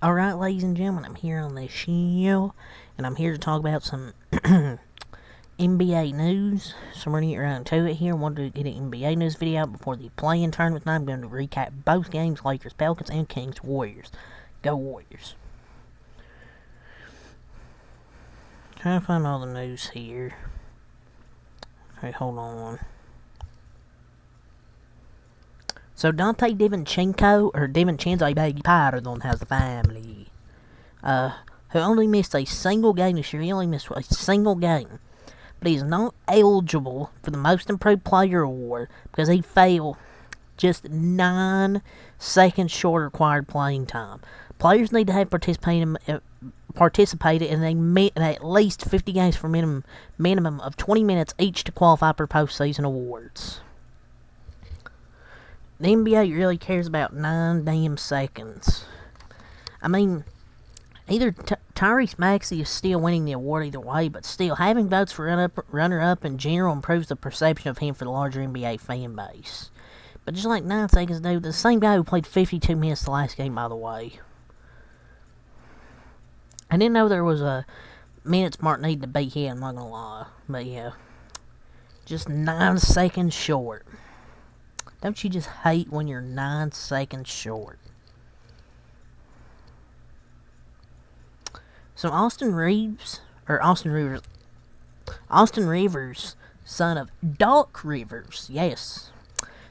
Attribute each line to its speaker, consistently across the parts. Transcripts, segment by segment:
Speaker 1: Alright, ladies and gentlemen, I'm here on the show, and I'm here to talk about some NBA news. So we're going to get right into it here. I wanted to get an NBA news video out before the play-in tournament tonight. I'm going to recap both games, Lakers, Pelicans, and Kings, Warriors. Go Warriors. Trying to find all the news here. Okay, hold on. So Dante DiVincenzo, or DiVincenzo, I beg your pardon, has the family. Who only missed a single game this year. He only missed a single game. But he's not eligible for the Most Improved Player Award because he fell just 9 seconds short of required playing time. Players need to have participated in at least 50 games for minimum of 20 minutes each to qualify for postseason awards. The NBA really cares about 9 damn seconds. I mean, either Tyrese Maxey is still winning the award either way, but still, having votes for runner-up in general improves the perception of him for the larger NBA fan base. But just like 9 seconds, dude, the same guy who played 52 minutes the last game, by the way. I didn't know there was a minutes mark needed to be hit, I'm not gonna lie. But yeah, just 9 seconds short. Don't you just hate when you're 9 seconds short? So Austin Rivers, son of Doc Rivers, yes,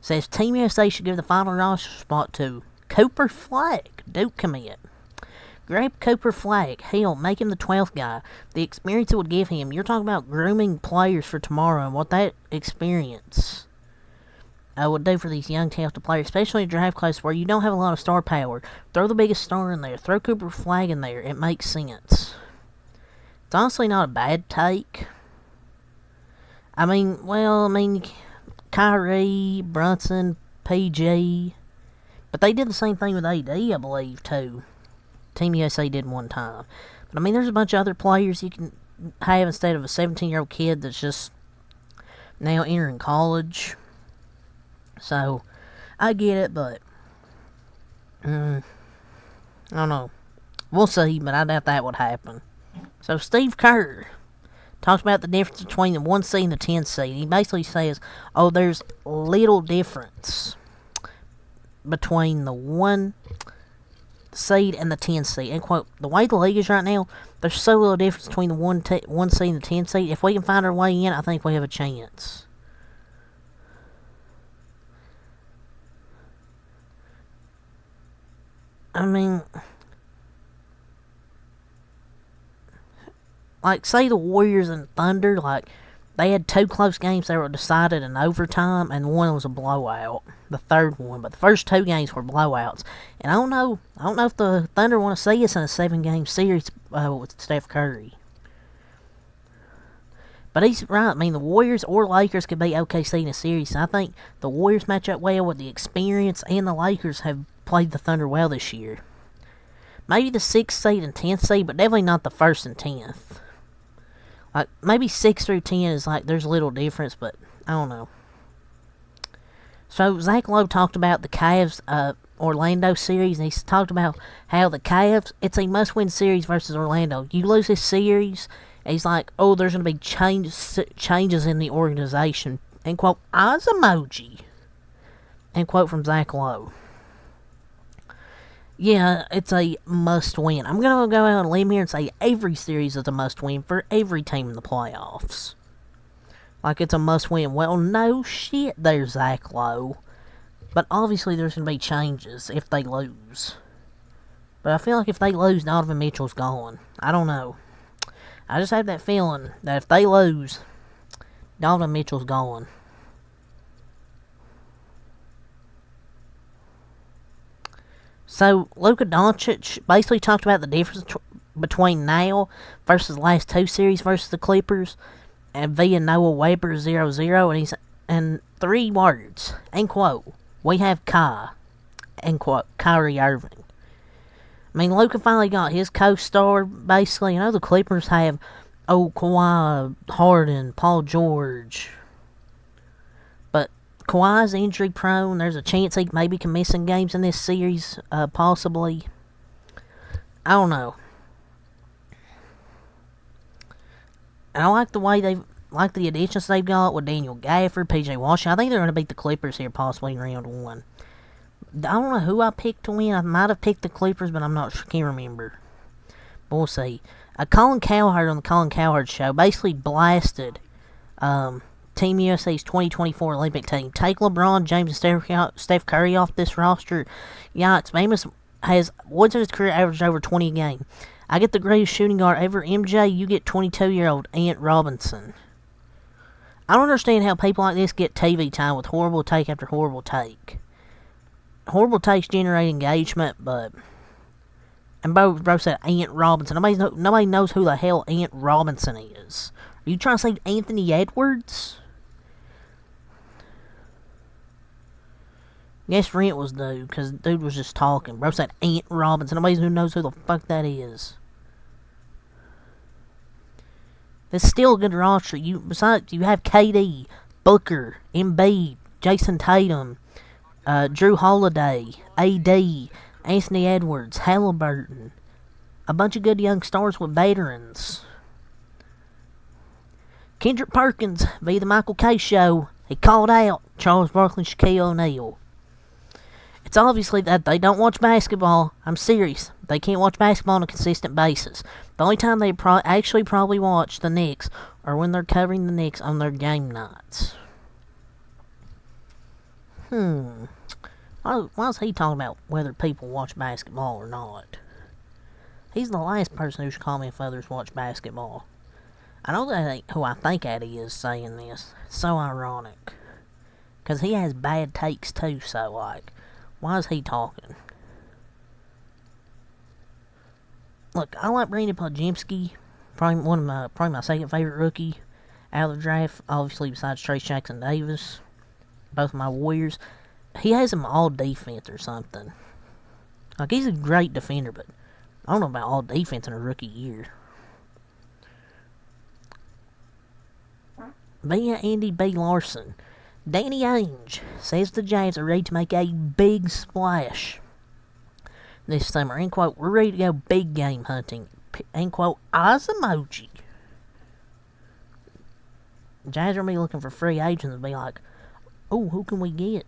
Speaker 1: says Team USA should give the final roster spot to Cooper Flagg, Duke commit. Grab Cooper Flagg, hell, make him the 12th guy. The experience it would give him, you're talking about grooming players for tomorrow and what that experience would do for these young talented players, especially in draft class where you don't have a lot of star power. Throw the biggest star in there. Throw Cooper Flagg in there. It makes sense. It's honestly not a bad take. I mean, Kyrie, Brunson, PG, but they did the same thing with AD, I believe, too. Team USA did one time. But I mean, there's a bunch of other players you can have instead of a 17-year-old kid that's just now entering college. So, I get it, but I don't know. We'll see, but I doubt that would happen. So, Steve Kerr talks about the difference between the 1 seed and the 10 seed. He basically says, there's little difference between the 1 seed and the 10 seed. And quote, the way the league is right now, there's so little difference between the 1 seed and the 10 seed. If we can find our way in, I think we have a chance. I mean, like, say the Warriors and Thunder, like, they had 2 close games that were decided in overtime, and one was a blowout, the third one. But the first 2 games were blowouts. And I don't know if the Thunder want to see us in a 7-game series with Steph Curry. But he's right. I mean, the Warriors or Lakers could be OKC in a series. I think the Warriors match up well with the experience, and the Lakers have played the Thunder well this year. Maybe the 6th seed and 10th seed, but definitely not the 1st and 10th. Like, maybe 6 through 10 is like, there's a little difference, but I don't know. So, Zach Lowe talked about the Cavs Orlando series, and he's talked about how the Cavs, it's a must-win series versus Orlando. You lose this series, and he's like, there's going to be changes in the organization. And quote, eyes emoji. And quote from Zach Lowe. Yeah, it's a must-win. I'm going to go out on a limb here and say every series is a must-win for every team in the playoffs. Like, it's a must-win. Well, no shit there, Zach Lowe. But obviously there's going to be changes if they lose. But I feel like if they lose, Donovan Mitchell's gone. I don't know. I just have that feeling that if they lose, Donovan Mitchell's gone. So, Luka Doncic basically talked about the difference between now versus the last 2 series versus the Clippers, and via Noah Weber 0-0, and 3 words, end quote, we have end quote, Kyrie Irving. I mean, Luka finally got his co-star, basically. I know the Clippers have, Kawhi, Harden, Paul George, but Kawhi's injury prone. There's a chance he maybe can miss some games in this series, possibly. I don't know. And I like the way like the additions they've got with Daniel Gafford, PJ Washington. I think they're going to beat the Clippers here possibly in round one. I don't know who I picked to win. I might have picked the Clippers, but I'm not sure. Can't remember. But we'll see. Colin Cowherd on the Colin Cowherd Show basically blasted Team USA's 2024 Olympic team. Take LeBron James and Steph Curry off this roster. Yeah, it's famous. Woods in his career averaged over 20 a game. I get the greatest shooting guard ever. MJ, you get 22-year-old Ant Robinson. I don't understand how people like this get TV time with horrible take after horrible take. Horrible takes generate engagement, but... And bro said Ant Robinson. Nobody knows who the hell Ant Robinson is. Are you trying to say Anthony Edwards? Guess rent was due, because dude was just talking. Bro said Ant Robinson. Nobody knows who the fuck that is. It's still a good roster. Besides, you have KD, Booker, Embiid, Jason Tatum, Drew Holiday, AD, Anthony Edwards, Halliburton. A bunch of good young stars with veterans. Kendrick Perkins via the Michael K. Show. He called out Charles Barkley and Shaquille O'Neal. It's obviously that they don't watch basketball. I'm serious. They can't watch basketball on a consistent basis. The only time they actually probably watch the Knicks are when they're covering the Knicks on their game nights. Why is he talking about whether people watch basketball or not? He's the last person who should call me if others watch basketball. I know that ain't who I think that is saying this. It's so ironic. Because he has bad takes too, so like, why is he talking? Look, I like Brandon Podziemski. Probably my second favorite rookie out of the draft. Obviously, besides Trace Jackson Davis. Both my Warriors. He has him all defense or something. Like, he's a great defender, but I don't know about all defense in a rookie year. Via Andy B. Larson. Danny Ainge says the Jazz are ready to make a big splash this summer. End quote, we're ready to go big game hunting. End quote, eyes emoji. Jazz are going to be looking for free agents and be like, oh, who can we get?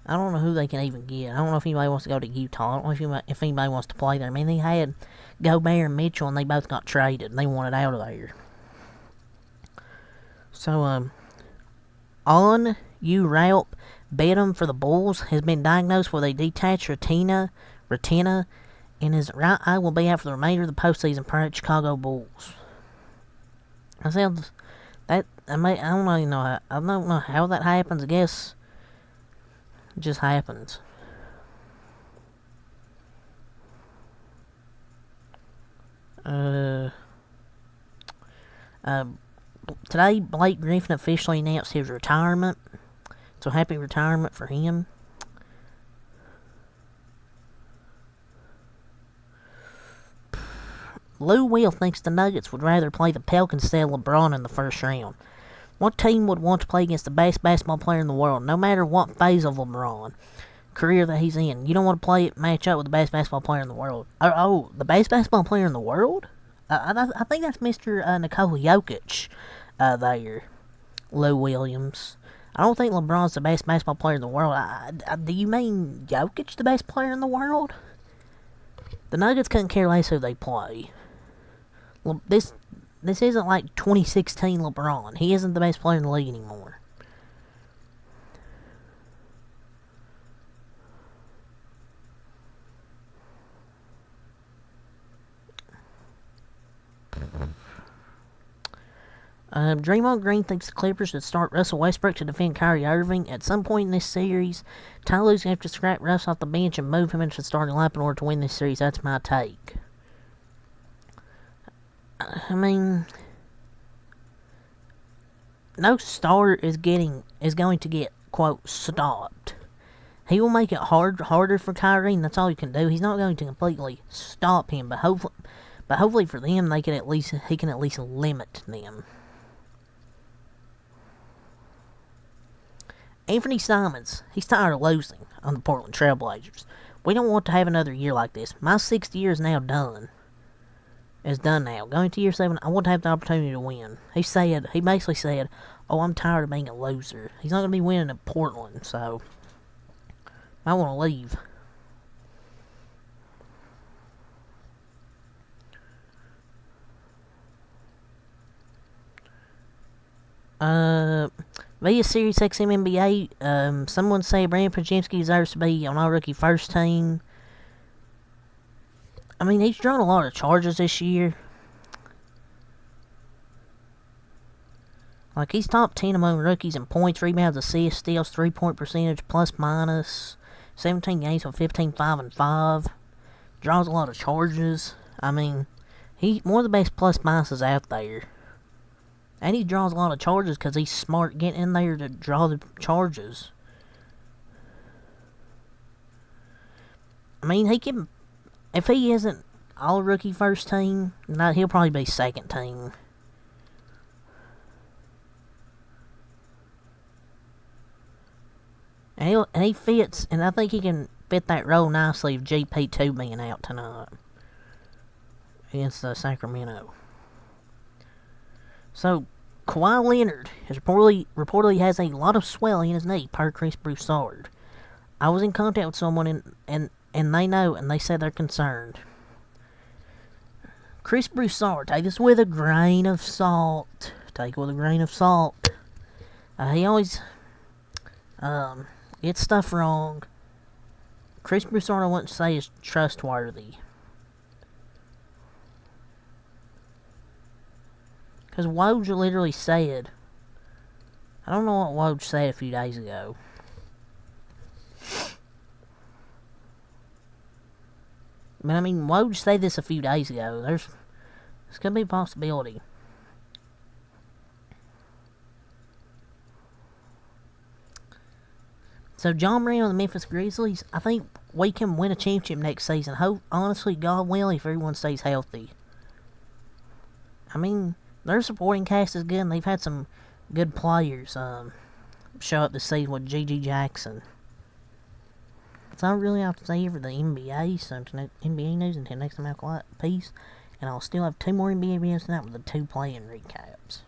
Speaker 1: I don't know who they can even get. I don't know if anybody wants to go to Utah. I don't know if anybody wants to play there. I mean, they had Gobert and Mitchell, and they both got traded, and they wanted out of there. So, On You Raup Bedham for the Bulls has been diagnosed with a detached retina, and his right eye will be out for the remainder of the postseason per Chicago Bulls. I don't know how that happens. I guess it just happens. Today, Blake Griffin officially announced his retirement. So happy retirement for him. Lou Will thinks the Nuggets would rather play the Pelicans instead of LeBron in the first round. What team would want to play against the best basketball player in the world, no matter what phase of LeBron career that he's in? You don't want to match up with the best basketball player in the world. Oh, the best basketball player in the world? I think that's Mr. Nikola Jokic there, Lou Williams. I don't think LeBron's the best basketball player in the world. Do you mean Jokic the best player in the world? The Nuggets couldn't care less who they play. This isn't like 2016 LeBron. He isn't the best player in the league anymore. Draymond Green thinks the Clippers should start Russell Westbrook to defend Kyrie Irving. At some point in this series, Ty Lue's going to have to scrap Russ off the bench and move him into the starting lineup in order to win this series. That's my take. I mean, no star is going to get, quote, stopped. He will make it harder for Kyrie, and that's all he can do. He's not going to completely stop him, but hopefully for them, he can at least limit them. Anthony Simons, he's tired of losing on the Portland Trail Blazers. We don't want to have another year like this. My 6th year is now done. It's done now. Going to year 7, I want to have the opportunity to win. He basically said, oh, I'm tired of being a loser. He's not going to be winning at Portland, so I want to leave. Via Sirius XM NBA, someone say Brandon Podziemski deserves to be on All-Rookie First Team. I mean, he's drawn a lot of charges this year. Like, he's top 10 among rookies in points, rebounds, assists, steals, 3-point percentage, plus minus. 17 games with 15, 5, and 5. Draws a lot of charges. I mean, he's one of the best plus minuses out there. And he draws a lot of charges because he's smart getting in there to draw the charges. I mean, he can... If he isn't All-Rookie First Team, he'll probably be second team. And he fits, and I think he can fit that role nicely with GP2 being out tonight against Sacramento. So, Kawhi Leonard is reportedly has a lot of swelling in his knee, per Chris Broussard. I was in contact with someone, and they know, and they said they're concerned. Chris Broussard, take this with a grain of salt. Take it with a grain of salt. He always gets stuff wrong. Chris Broussard, I wouldn't say is trustworthy. Because Woj literally said... I don't know what Woj said a few days ago. But I mean, Woj said this a few days ago. There's going to be a possibility. So, John Moran on the Memphis Grizzlies, I think we can win a championship next season. Honestly, God willing, if everyone stays healthy. I mean, their supporting cast is good, and they've had some good players show up this season with G.G. Jackson. That's all I really have to say for the NBA. So, NBA news until next time, peace. And I'll still have 2 more NBA videos tonight with the 2 playing recaps.